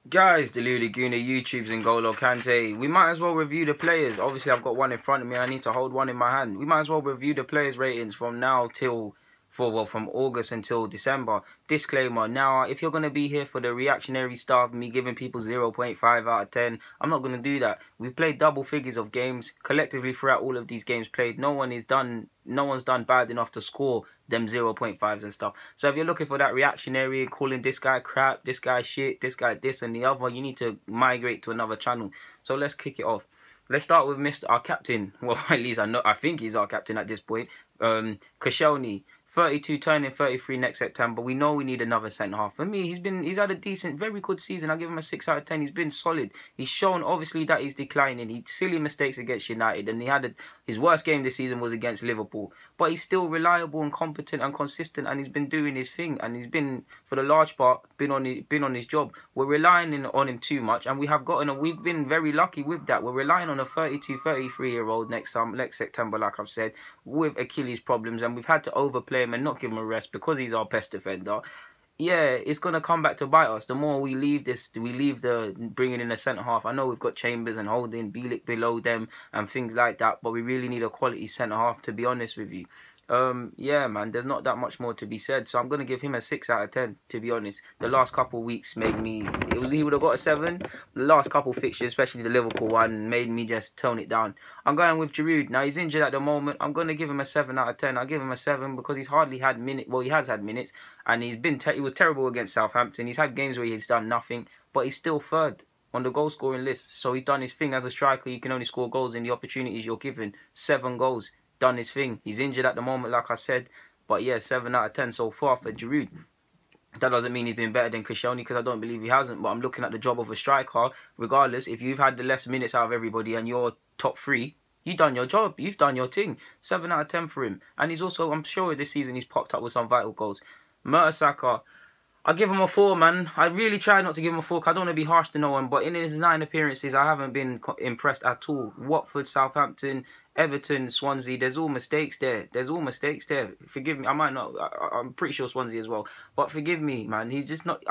Guys, the Laguna YouTube's N'Golo Kante. We might as well review the players. Obviously, I've got one in front of me. I need to hold one in my hand. We might as well review the players' ratings from now till from August until December. Disclaimer: now, if you're gonna be here for the reactionary stuff, me giving people 0.5 out of 10, I'm not gonna do that. We've played double figures of games collectively throughout all of these games played. No one's done bad enough to score them 0.5s and stuff. So if you're looking for that reactionary and calling this guy crap, this guy shit, this guy this and the other, you need to migrate to another channel. So let's kick it off. Let's start with our captain. Well, at least I think he's our captain at this point. Koscielny. 32 turning 33 next September. We know we need another centre half. For me, he's had a decent, very good season. I give him a 6 out of 10. He's been solid. He's shown obviously that he's declining. He silly mistakes against United, and his worst game this season was against Liverpool. But he's still reliable and competent and consistent, and he's been doing his thing. And he's been, for the large part, been on his job. We're relying on him too much, and we've been very lucky with that. We're relying on a 32, 33-year-old next September, like I've said, with Achilles problems, and we've had to overplay him and not give him a rest because he's our best defender. Yeah, it's going to come back to bite us. The more we leave the bringing in a centre-half. I know we've got Chambers and Holding, Bielik below them and things like that, but we really need a quality centre-half, to be honest with you. Yeah, man, there's not that much more to be said, so I'm going to give him a 6 out of 10, to be honest. The last couple of weeks made me... he would have got a 7. The last couple of fixtures, especially the Liverpool one, made me just tone it down. I'm going with Giroud. Now, he's injured at the moment. I'm going to give him a 7 out of 10. I'll give him a 7 because he's hardly had minutes. Well, he has had minutes, and he was terrible against Southampton. He's had games where he's done nothing, but he's still third on the goal scoring list. So he's done his thing as a striker. You can only score goals in the opportunities you're given. 7 goals. Done his thing. He's injured at the moment, like I said. But yeah, 7 out of 10 so far for Giroud. That doesn't mean he's been better than Koscielny, because I don't believe he hasn't. But I'm looking at the job of a striker. Regardless, if you've had the less minutes out of everybody and you're top 3, you've done your job. You've done your thing. 7 out of 10 for him. And he's also, I'm sure this season he's popped up with some vital goals. Mertesacker, I give him a 4, man. I really try not to give him a 4 because I don't want to be harsh to no one. But in his 9 appearances, I haven't been impressed at all. Watford, Southampton, Everton, Swansea, there's all mistakes there. Forgive me, I might not, I'm pretty sure Swansea as well. But forgive me, man, he's just not,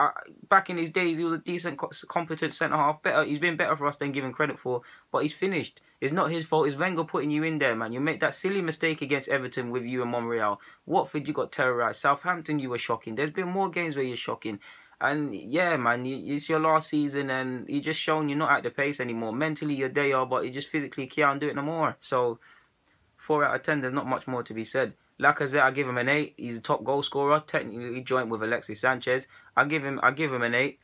back in his days, he was a decent, competent centre-half. He's been better for us than given credit for, but he's finished. It's not his fault, it's Wenger putting you in there, man. You make that silly mistake against Everton with you and Monreal. Watford, you got terrorised. Southampton, you were shocking. There's been more games where you're shocking. And yeah, man, it's your last season and you just shown you're not at the pace anymore. Mentally, you're there, but you just physically can't do it no more. So, 4 out of 10, there's not much more to be said. Lacazette, I give him an 8. He's a top goal scorer, technically joint with Alexis Sanchez. I give him an 8.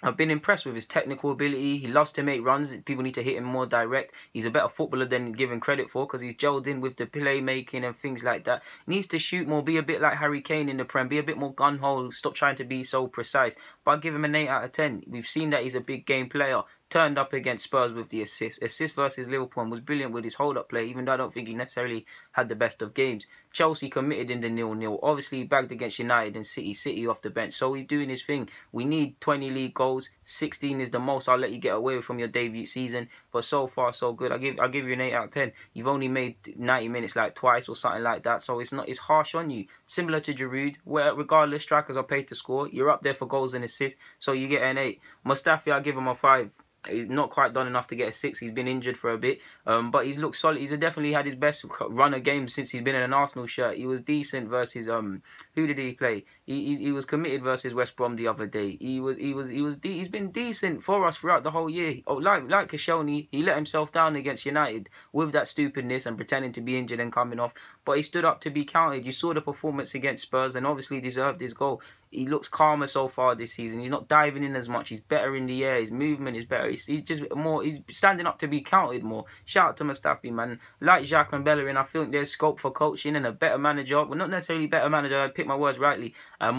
I've been impressed with his technical ability. He loves to make runs. People need to hit him more direct. He's a better footballer than given credit for because he's gelled in with the playmaking and things like that. He needs to shoot more, be a bit like Harry Kane in the Prem, be a bit more gun-ho, stop trying to be so precise. But I'll give him an 8 out of 10. We've seen that he's a big game player. Turned up against Spurs with the assist. Assist versus Liverpool was brilliant with his hold-up play, even though I don't think he necessarily had the best of games. Chelsea committed in the 0-0. Obviously, he bagged against United and City off the bench. So he's doing his thing. We need 20 league goals. 16 is the most I'll let you get away with from your debut season. But so far, so good. I'll give you an 8 out of 10. You've only made 90 minutes like twice or something like that. So it's harsh on you. Similar to Giroud, where regardless, strikers are paid to score. You're up there for goals and assists. So you get an 8. Mustafi, I'll give him a 5. He's not quite done enough to get a 6. He's been injured for a bit, but he's looked solid. He's definitely had his best run of games since he's been in an Arsenal shirt. He was decent versus who did he play? He was committed versus West Brom the other day. He's been decent for us throughout the whole year. Oh, like Koscielny, he let himself down against United with that stupidness and pretending to be injured and coming off. But he stood up to be counted. You saw the performance against Spurs and obviously deserved his goal. He looks calmer so far this season. He's not diving in as much. He's better in the air. His movement is better. He's just more. He's standing up to be counted more. Shout out to Mustafi, man. Like Jacques and Bellerin, I think there's scope for coaching and a better manager. Well, not necessarily better manager. I pick my words rightly. A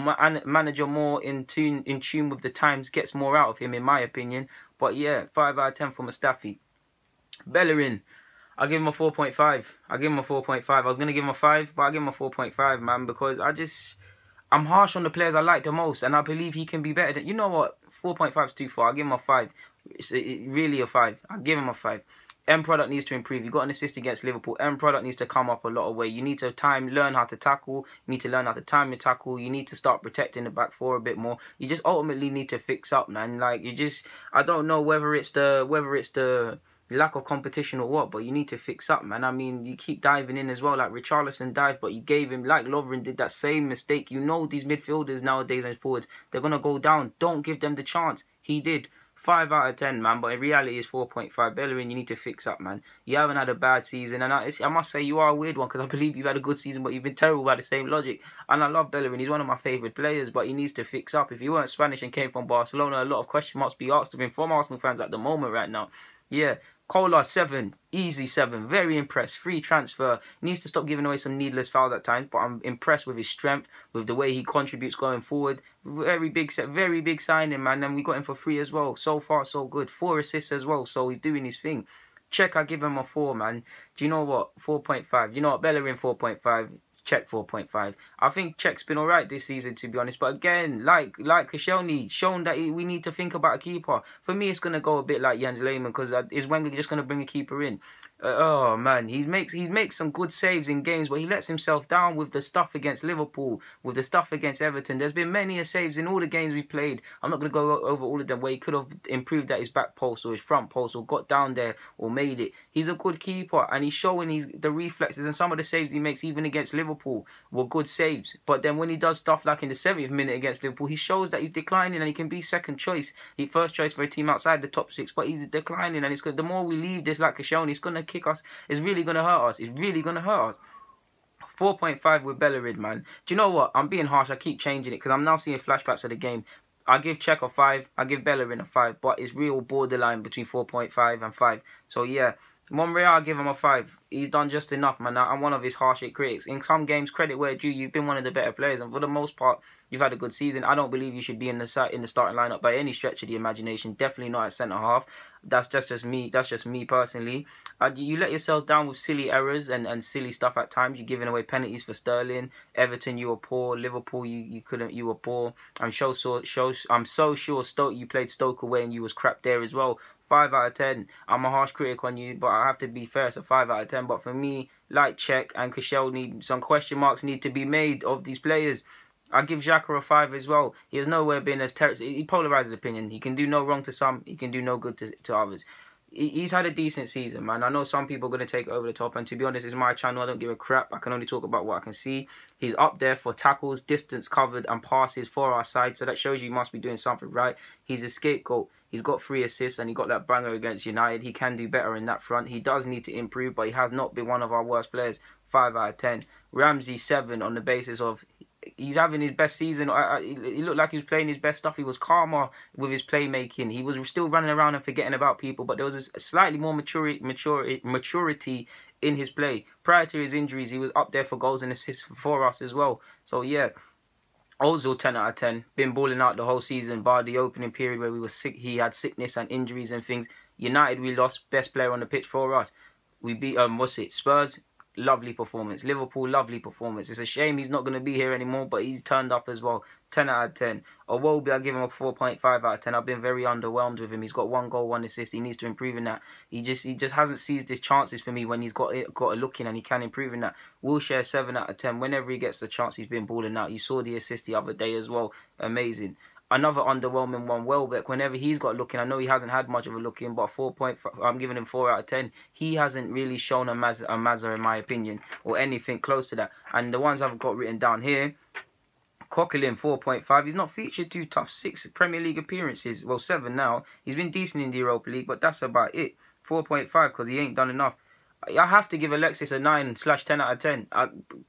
manager more in tune with the times gets more out of him, in my opinion. But yeah, 5 out of 10 for Mustafi. Bellerin, I'll give him a 4.5. I was going to give him a 5, but I'll give him a 4.5, man, because I'm harsh on the players I like the most, and I believe he can be better than... You know what? 4.5 is too far. I'll give him a 5. It's really a 5. I'll give him a 5. End product needs to improve. You got an assist against Liverpool. End product needs to come up a lot of way. You need to learn how to tackle. You need to learn how to time your tackle. You need to start protecting the back four a bit more. You just ultimately need to fix up, man. Like, I don't know whether it's the lack of competition or what, but you need to fix up, man. I mean, you keep diving in as well, like Richarlison dived, but you gave him, like Lovren did that same mistake. You know these midfielders nowadays and forwards, they're going to go down. Don't give them the chance. He did. 5 out of 10, man, but in reality it's 4.5. Bellerin, you need to fix up, man. You haven't had a bad season, and I must say you are a weird one, because I believe you've had a good season, but you've been terrible by the same logic. And I love Bellerin, he's one of my favourite players, but he needs to fix up. If he weren't Spanish and came from Barcelona, a lot of question marks be asked of him from Arsenal fans at the moment right now. Yeah. Kolar, 7. Easy 7. Very impressed. Free transfer. Needs to stop giving away some needless fouls at times, but I'm impressed with his strength, with the way he contributes going forward. Very big signing, man. And we got him for free as well. So far, so good. 4 assists as well, so he's doing his thing. Check, I give him a 4, man. Do you know what? 4.5. You know what? Bellerin, 4.5. Check 4.5. I think Czech's been alright this season, to be honest. But again, like Koscielny, shown that we need to think about a keeper. For me, it's going to go a bit like Jens Lehmann, because is Wenger just going to bring a keeper in? Oh man, he makes some good saves in games, but he lets himself down with the stuff against Liverpool, with the stuff against Everton. There's been many saves in all the games we played. I'm not going to go over all of them where he could have improved at his back post or his front post or got down there or made it. He's a good keeper, and he's showing the reflexes, and some of the saves he makes even against Liverpool were good saves. But then when he does stuff like in the 70th minute against Liverpool, he shows that he's declining, and he can be second choice. He's first choice for a team outside the top 6, but he's declining, and it's the more we leave this like Koscielny, it's going to kick us. It's really going to hurt us. It's really going to hurt us. 4.5 with Bellerin, man. Do you know what? I'm being harsh. I keep changing it because I'm now seeing flashbacks of the game. I give Czech a 5. I give Bellerin a 5. But it's real borderline between 4.5 and 5. So, yeah. Monreal, I give him a 5. He's done just enough, man. I'm one of his harsh critics. In some games, credit where due, you've been one of the better players, and for the most part, you've had a good season. I don't believe you should be in the starting lineup by any stretch of the imagination. Definitely not at centre half. That's just me. That's just me personally. You let yourselves down with silly errors and silly stuff at times. You're giving away penalties for Sterling. Everton, you were poor. Liverpool, you couldn't. You were poor. I'm so sure Stoke, you played Stoke away and you was crap there as well. 5 out of 10. I'm a harsh critic on you, but I have to be fair. It's a 5 out of 10. But for me, like Czech and Koscielny, some question marks need to be made of these players. I give Xhaka a 5 as well. He has nowhere been as terrible. He polarizes opinion. He can do no wrong to some. He can do no good to others. He's had a decent season, man. I know some people are going to take it over the top, and to be honest, it's my channel. I don't give a crap. I can only talk about what I can see. He's up there for tackles, distance covered, and passes for our side, so that shows you he must be doing something right. He's a scapegoat. He's got 3 assists, and he got that banger against United. He can do better in that front. He does need to improve, but he has not been one of our worst players. 5 out of 10. Ramsey, 7 on the basis of he's having his best season. He looked like he was playing his best stuff. He was calmer with his playmaking. He was still running around and forgetting about people, but there was a slightly more maturity in his play. Prior to his injuries, he was up there for goals and assists for us as well. So yeah, Ozil, 10 out of 10. Been balling out the whole season, bar the opening period where we were sick. He had sickness and injuries and things. United, we lost. Best player on the pitch for us. We beat Spurs. Lovely performance. Liverpool, lovely performance. It's a shame he's not going to be here anymore, but he's turned up as well. 10 out of 10. Iwobi, I give him a 4.5 out of 10. I've been very underwhelmed with him. He's got 1 goal, 1 assist. He needs to improve in that. He just hasn't seized his chances for me when he's got a look in, and he can improve in that. Wilshere, 7 out of 10. Whenever he gets the chance, he's been balling out. You saw the assist the other day as well. Amazing. Another underwhelming one, Welbeck. Whenever he's got looking, I know he hasn't had much of a look in, but 4.5, I'm giving him 4 out of 10. He hasn't really shown a Mazza in my opinion, or anything close to that. And the ones I've got written down here, Coquelin, 4.5. He's not featured too tough. 6 Premier League appearances. Well, 7 now. He's been decent in the Europa League, but that's about it. 4.5 because he ain't done enough. I have to give Alexis a 9/10 out of 10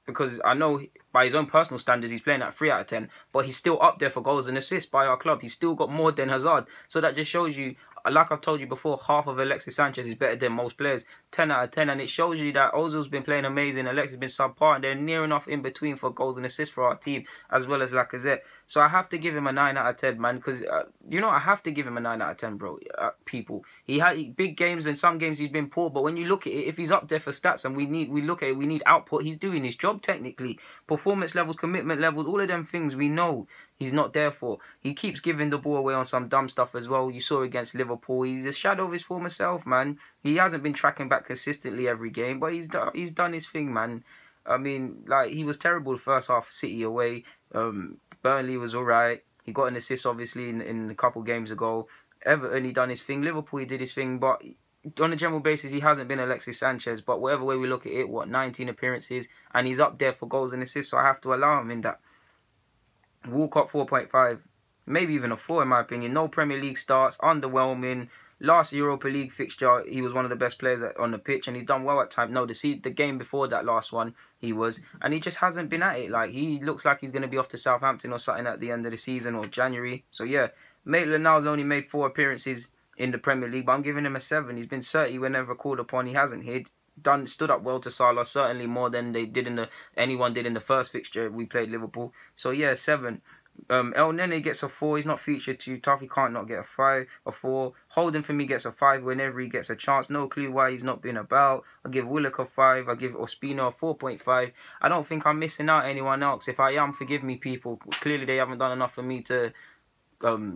because I know by his own personal standards he's playing at 3 out of 10, but he's still up there for goals and assists by our club. He's still got more than Hazard, so that just shows you, like I've told you before, half of Alexis Sanchez is better than most players. 10 out of 10, and it shows you that Ozil's been playing amazing, Alexis has been subpar, and they're near enough in between for goals and assists for our team, as well as Lacazette. So I have to give him a 9 out of 10, man, because, I have to give him a 9 out of 10, bro, people. He had big games, and some games he's been poor, but when you look at it, if he's up there for stats, and we look at it, we need output, he's doing his job technically. Performance levels, commitment levels, all of them things we know. he's not there for. He keeps giving the ball away on some dumb stuff as well. You saw against Liverpool. He's a shadow of his former self, man. He hasn't been tracking back consistently every game, but he's done his thing, man. I mean, like, he was terrible the first half, City away. Burnley was alright. He got an assist, obviously, in a couple games ago. Everton, he done his thing. Liverpool, he did his thing, but on a general basis, he hasn't been Alexis Sanchez. But whatever way we look at it, 19 appearances, and he's up there for goals and assists, so I have to allow him in that. Walcott 4.5, maybe even a 4 in my opinion. No Premier League starts, underwhelming. Last Europa League fixture, he was one of the best players on the pitch, and he's done well at times. No, the game before that last one, he was, and he just hasn't been at it. Like, he looks like he's going to be off to Southampton or something at the end of the season or January. So yeah, Maitland-Niles only made 4 appearances in the Premier League, but I'm giving him a 7. He's been 30 whenever called upon. He hasn't hit. Stood up well to Salah, certainly more than anyone did in the first fixture we played Liverpool. So yeah, 7. El Nene gets a 4. He's not featured too tough. He can't not get a 5, a 4. Holden for me gets a 5 whenever he gets a chance. No clue why he's not been about. I give Willock a 5. I give Ospina a 4.5. I don't think I'm missing out anyone else. If I am, forgive me, people. Clearly they haven't done enough for me to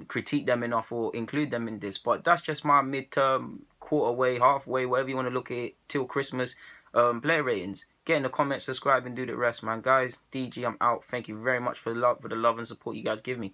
critique them enough or include them in this. But that's just my midterm, quarter-way, halfway, whatever you want to look at it, till Christmas player ratings. Get in the comments, subscribe, and do the rest, man. Guys, DG, I'm out. Thank you very much for the love and support you guys give me.